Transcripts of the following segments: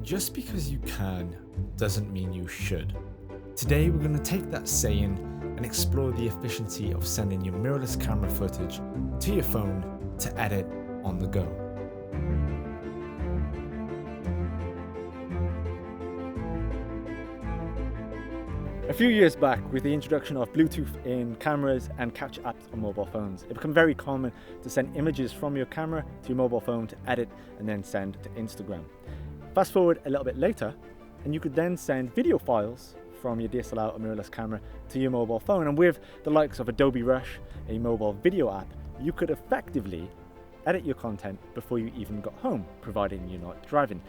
just because you can doesn't mean you should. Today we're going to take that saying and explore the efficiency of sending your mirrorless camera footage to your phone to edit on the go. A few years back, with the introduction of Bluetooth in cameras and capture apps on mobile phones, it became very common to send images from your camera to your mobile phone to edit and then send to Instagram. Fast forward a little bit later, and you could then send video files from your DSLR or mirrorless camera to your mobile phone. And with the likes of Adobe Rush, a mobile video app, you could effectively edit your content before you even got home, providing you're not driving.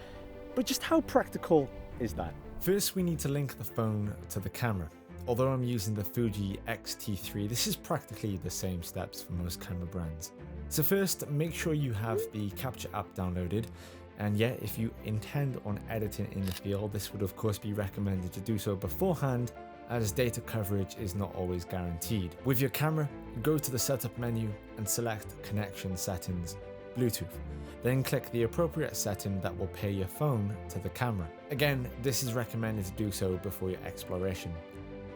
But just how practical is that? First, we need to link the phone to the camera. Although I'm using the Fuji X-T3, this is practically the same steps for most camera brands. So first, make sure you have the Capture app downloaded. And yet, if you intend on editing in the field, this would of course be recommended to do so beforehand, as data coverage is not always guaranteed. With your camera, go to the setup menu and select Connection Settings, Bluetooth. Then click the appropriate setting that will pair your phone to the camera. Again, this is recommended to do so before your exploration.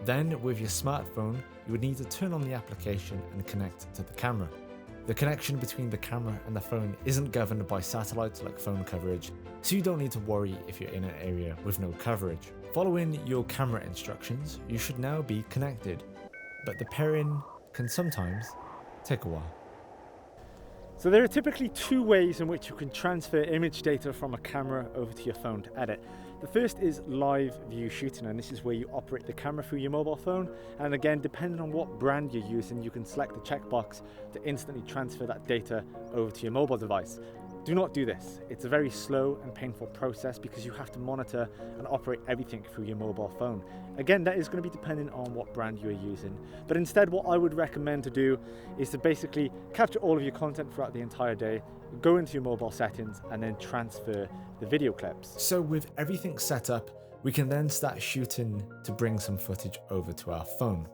Then, with your smartphone, you would need to turn on the application and connect to the camera. The connection between the camera and the phone isn't governed by satellites like phone coverage, so you don't need to worry if you're in an area with no coverage. Following your camera instructions, you should now be connected, but the pairing can sometimes take a while. So there are typically two ways in which you can transfer image data from a camera over to your phone to edit. The first is live view shooting, and this is where you operate the camera through your mobile phone. And again, depending on what brand you're using, you can select the checkbox to instantly transfer that data over to your mobile device. Do not do this. It's a very slow and painful process because you have to monitor and operate everything through your mobile phone. Again, that is going to be dependent on what brand you're using. But instead, what I would recommend to do is to basically capture all of your content throughout the entire day, go into your mobile settings, and then transfer the video clips. So with everything set up, we can then start shooting to bring some footage over to our phone.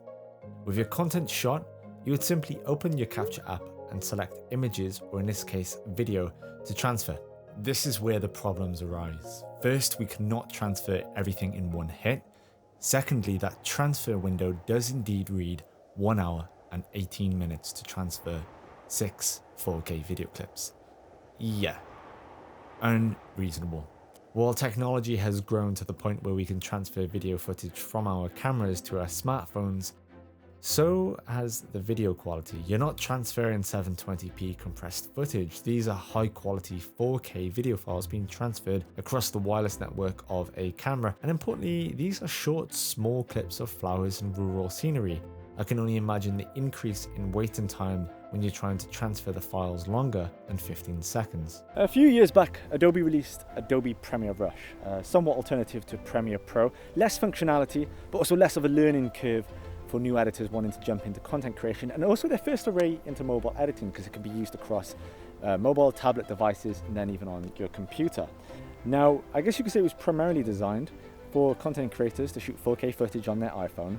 With your content shot, you would simply open your Capture app and select images, or in this case, video, to transfer. This is where the problems arise. First, we cannot transfer everything in one hit. Secondly, that transfer window does indeed read 1 hour and 18 minutes to transfer 6 4K video clips. Yeah, unreasonable. While technology has grown to the point where we can transfer video footage from our cameras to our smartphones, so has the video quality. You're not transferring 720p compressed footage. These are high quality 4K video files being transferred across the wireless network of a camera. And importantly, these are short, small clips of flowers and rural scenery. I can only imagine the increase in waiting time when you're trying to transfer the files longer than 15 seconds. A few years back, Adobe released Adobe Premiere Rush, somewhat alternative to Premiere Pro. Less functionality, but also less of a learning curve for new editors wanting to jump into content creation, and also their first array into mobile editing because it can be used across mobile, tablet devices, and then even on your computer. Now, I guess you could say it was primarily designed for content creators to shoot 4K footage on their iPhone,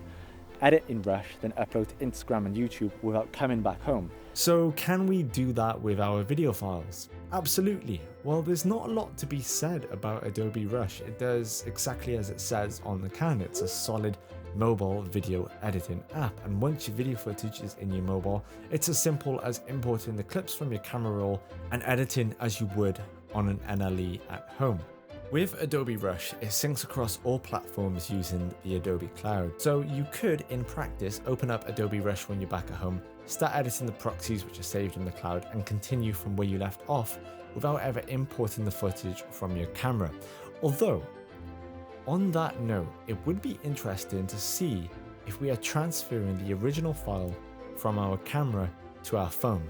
edit in Rush, then upload to Instagram and YouTube without coming back home. So can we do that with our video files? Absolutely. Well, there's not a lot to be said about Adobe Rush. It does exactly as it says on the can. It's a solid mobile video editing app, and once your video footage is in your mobile, it's as simple as importing the clips from your camera roll and editing as you would on an NLE at home. With Adobe Rush, it syncs across all platforms using the Adobe Cloud. So you could, in practice, open up Adobe Rush when you're back at home, start editing the proxies which are saved in the cloud, and continue from where you left off without ever importing the footage from your camera. Although, on that note, it would be interesting to see if we are transferring the original file from our camera to our phone.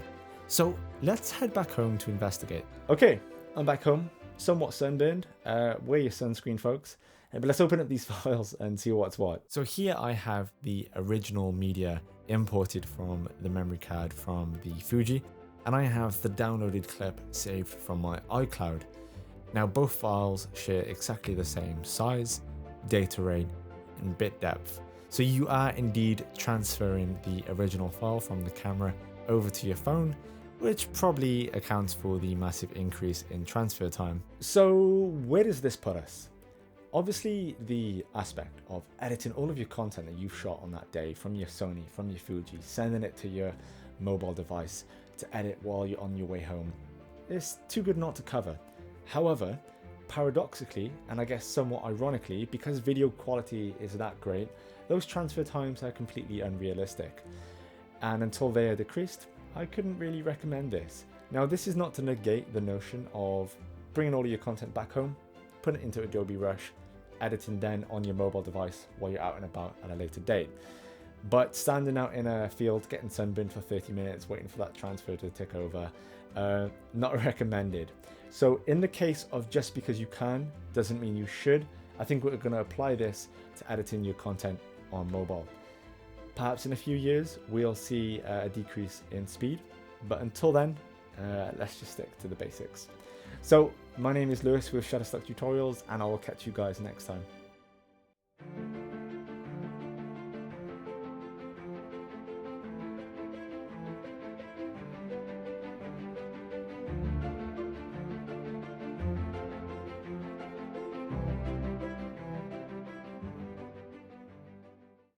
So let's head back home to investigate. Okay, I'm back home, somewhat sunburned. Wear your sunscreen, folks. But let's open up these files and see what's what. So here I have the original media imported from the memory card from the Fuji, and I have the downloaded clip saved from my iCloud. Now both files share exactly the same size, data rate, and bit depth. So you are indeed transferring the original file from the camera over to your phone, which probably accounts for the massive increase in transfer time. So where does this put us? Obviously, the aspect of editing all of your content that you've shot on that day from your Sony, from your Fuji, sending it to your mobile device to edit while you're on your way home, is too good not to cover. However, paradoxically, and I guess somewhat ironically, because video quality is that great, those transfer times are completely unrealistic. And until they are decreased, I couldn't really recommend this. Now, this is not to negate the notion of bringing all of your content back home, putting it into Adobe Rush, editing then on your mobile device while you're out and about at a later date. But standing out in a field, getting sunburned for 30 minutes, waiting for that transfer to tick over, not recommended. So in the case of just because you can, doesn't mean you should, I think we're going to apply this to editing your content on mobile. Perhaps in a few years, we'll see a decrease in speed, but until then, let's just stick to the basics. So my name is Lewis with Shutterstock Tutorials, and I will catch you guys next time.